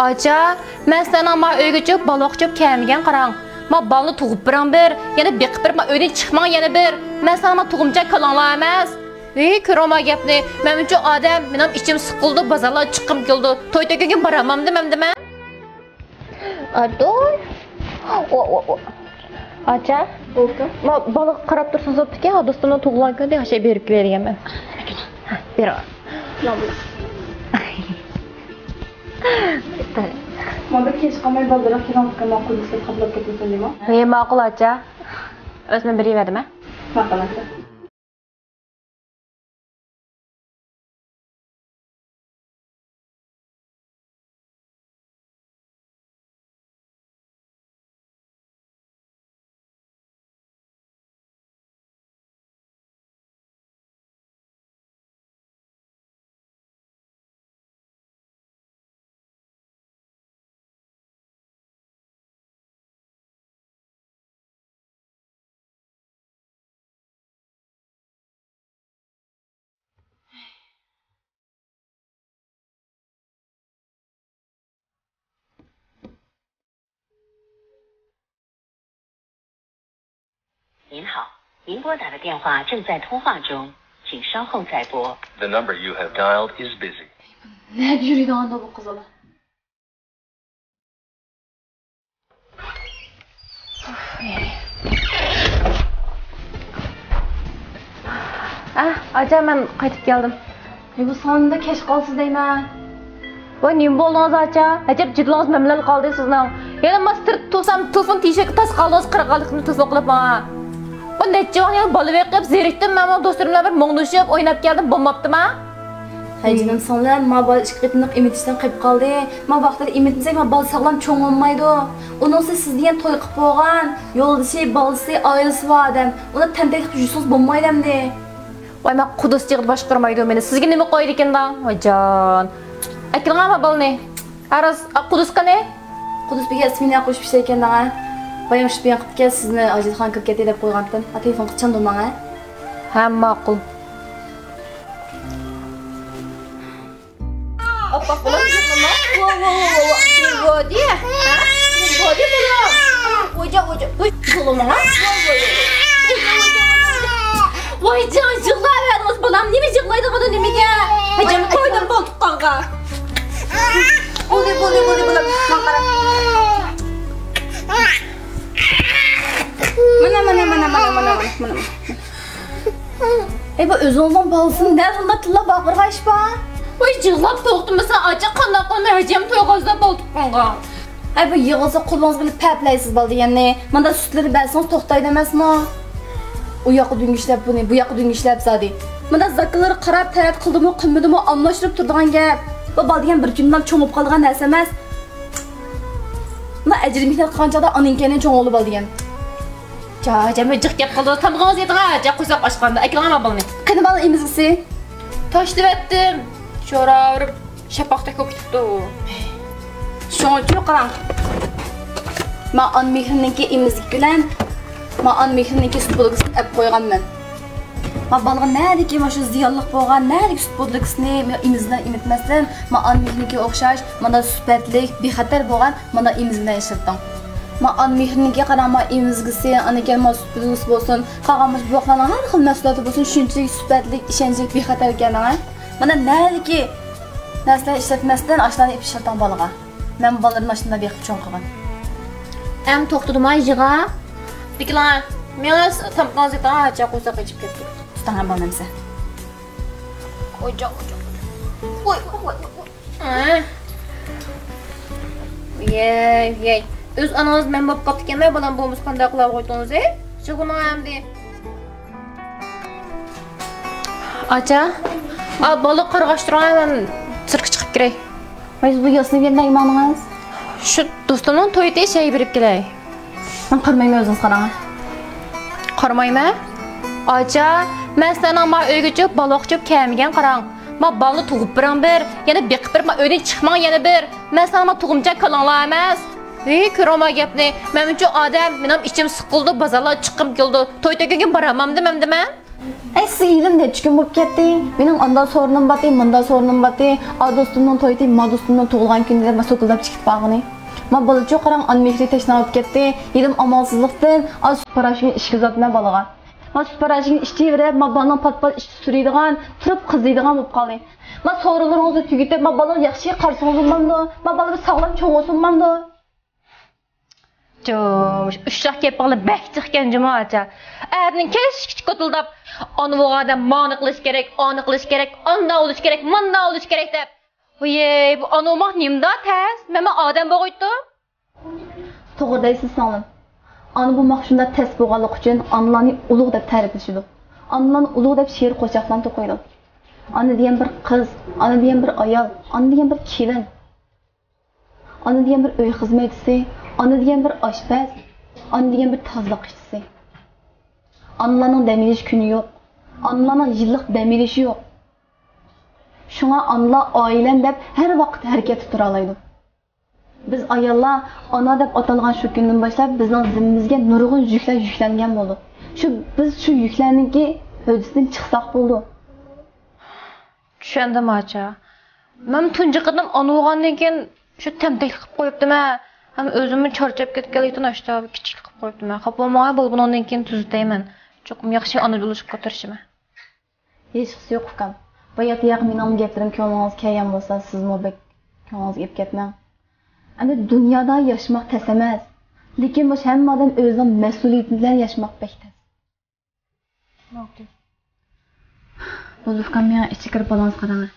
Acha, men sana ma uyga chiqib baloq chop kelmagan qarang. Ma balni tug'ib biring bir, yana beqib bir, ma uydan chiqmang yana bir. Men sana tug'imcha kalanglar emas. Ko'rama gapni. Men uchun odam, menim ichim siqildi, bozorga chiqib keldi. To'y to'kanga boraman demamdimi? Adoy. Acha, ma baliq qarab tursiz o'tdiki, do'stimning tug'ilgan kunida yaxshi berib berganman. Bera. Manda kech qolmay baldiroq kelmoqqa ma'qul deb qablab ketdingmi? Ma'qul acha. O'zim beriverdimmi? Ma'qul acha. The number you have dialed is busy. Ne yürüydü anda bu kızıla? Acha, men qaytib keldim. Bu sonunda kech qolsiz deyman. Voy, nima bo'ldingiz acha? Ajab jidlingiz mamlal qoldi sizning. Yana master to'sam telefon teshik tas qaldingiz, qirqalikni telefon qilib mana. Bu necha vaqt yana bola beqib zerikdim, men do'stlarim bilan bir mo'ngdushib o'ynab keldim, bo'lmabdimi? Hajinam sonlar, ma bal ishqitniq imitishdan qilib qoldi. Ma vaqtida imitsak, ma bal sog'lom cho'ng olmaydi. Uning siz degan to'y qilib qo'ygan, yo'ldoshi, balasi, oilasi bor odam. Uni tantak qilib yursangiz bo'lmaydimi? Voy, men qudus jig'ib boshqarmaydi meni. Sizga nima qo'ydi ekanda? Voyjon. Akilg'ama balni. Aras qudus qane? Qudus biga ismini qo'shib ishlar ekanda. Bayam shu bilan qilib kel, sizni Ajidxon kirib ketdi deb qo'ygandim. Telefon qilcham domanga. Ha, ma'qul. Apa bulan nima? Wo dia. Ha? Wo dia bulan. Wajah. Bulan ha? Voy, jon, yig'layapmiz bolam. Nima yig'laydi bu nimaga? Hajam qo'ydim bol tuqqanqa. Bo'ldi bulan. Men qarab. Mana. Bu o'zingizning bolasining darhol tilla baqirga ish bor. Voy, yig'lab to'xtamasa, acha qanday qilmay hajam to'yg'izda bol tuqqanqa. Bu yig'ilsa qo'lingiz bilan paplaysiz bol deganni. Menda sutlari bersangiz to'xtaydi emasmi? U yoqqa dungishlar buni, bu yoqqa dungishlar zodi. Menda zakalari qarab tayyor qildimi, qilmadimi, almashtirib turadigan gap. Bu bol degan bir kundan cho'ngib qolgan narsa emas. Mana ajr mehnat qanchada oninkeni cho'ng'ilib bol degan. Jami jiq gap qildi. Tamg'oz yetg'a, ja qo'saq ochqanda. Aklama bolni. Qani bol emizgisi? Tashlab etdim. Sho'ravrib shapaqda ko'kitibdi. Shuncha qarang. Men on mehriniki emizlik bilan men on mehriniki sut bo'lgisini olib qo'yganman. Men balga nədiki shu ziyonliq bo'lgan, nədiki sut bo'lgisini emizdan emitmasdan, men on mehriniki o'xshash, mana sifatli, bexatar bo'lgan, mana emizdan yashirdim. Men on mehriniki qarama emizgisi, anaga sut bo'lgisi bo'lsin, qag'amish buqlarning har xil mahsuloti bo'lsin, shunchalik sifatli, ishonchli, bexatar ekanini. Mana nədiki narsalar ishlatmasdan ashlarni pishirdim balga. Men bolalarni mashinada beqib cho'ng qilgan. Am to'xtadim yig'a. Biklan, men tamqoz eta acha qo'saq ichib ketdi. Tutan bolamsa. Oja. Voy. Yey. O'z anangiz men bo'lib qoptikanmi, bolam bo'lmiz qanday qilib qo'ydingiz, Shug'una hamdi. Acha, bola qarg'ashtiraman, sirq chiqib kiray. Siz bu yosni berdan imoningiz? Shu do'stimning to'yida shay berib kelay. Men qarmayman o'zingiz qarang. Qarmayman? Acha, men sana ma uyga chiqib baloq chop kelmagan qarang. Men balni tug'ib biring bir, yana beqib bir, men uydan chiqmang yana bir. Men sana tug'imcha kalanglar emas. Ko'rama gapni. Men uchun odam, menim ichim siqildi, bozorga chiqib keldi. To'y to'kanga boraman demamdimi? siz ilim necha kun bo'lib ketdi? Mening anda sorunum batı, manda sorunum batı. A do'stimning to'ydi, ma do'stimning tug'ilgan kunida ma so'kilab chiqib bag'ini. Ma bolacha qarang, an mehri tashna olib ketdi. Ilim amalsizlikdan az parashini ishga uzatma balaga. Ma parashini ishchi berib, ma balaning pat-pat ish suriydigan, turib qiziydigan bo'lib qoldi. Ma so'ralaringizni tugitib, ma balaga yaxshi qarshi olmamdi. Ma balaga sog'lom cho'ng o'smanmdi. Jo'sh, ushaq kelib qolib bakchiqkan jamoatcha. Adning kech qotildab, onu bu odam ma'ni qilish kerak, oni qilish kerak, onda bo'lish kerak, manda bo'lish kerak deb. Voy, bu onu maq nimda tez? Mema odam bo'g'aydi. To'g'ri deysiz singlim. Ani bu maq shunda tez bo'lganligi uchun onlarni ulug' deb ta'riflashadi. Onlarni ulug' deb she'r qo'shiqlarni to'qiydi. Ani degan bir qiz, ani degan bir ayol, ani degan bir kelin. Ani degan bir uy xizmatchisi, ani degan bir oshpaz, ani degan bir tozliq ishchisi. Anlarning dam olish kuni yo'q. Anlarning yillik dam olishi yo'q. Shunga anlar oilam deb har vaqt harakat tura oladi. Biz ayollar ona deb atalgan shu kundan boshlab bizning zimmamizga nurg'un yuklar yuklangan bo'ldi. Biz shu yuklarningki hujjatdan chiqsaq bo'ldi. Tushundim acha. Men tunji qidim ona bo'lgandan keyin shu tamtak qilib qo'yibdim-a. Ham o'zimni charchab ketganlikdan ashta kichik qilib qo'yibdim-a. Xaplamagan bo'lib bundan keyin tuzatayman. Cho'qim yaxshi ona bo'lishga tirishim. Hech qisi yo'q ukam. Bayat yaq mening gaplarim ko'nglingiz kelgan bo'lsa, sizmi bek ko'nglingiz yeb ketmang. Endi dunyoda yashamoq tas emas, lekin bu hammadan o'zining mas'uliyati bilan yashamoq bektas. Bu ukam menga ichki kirib balans qaraman.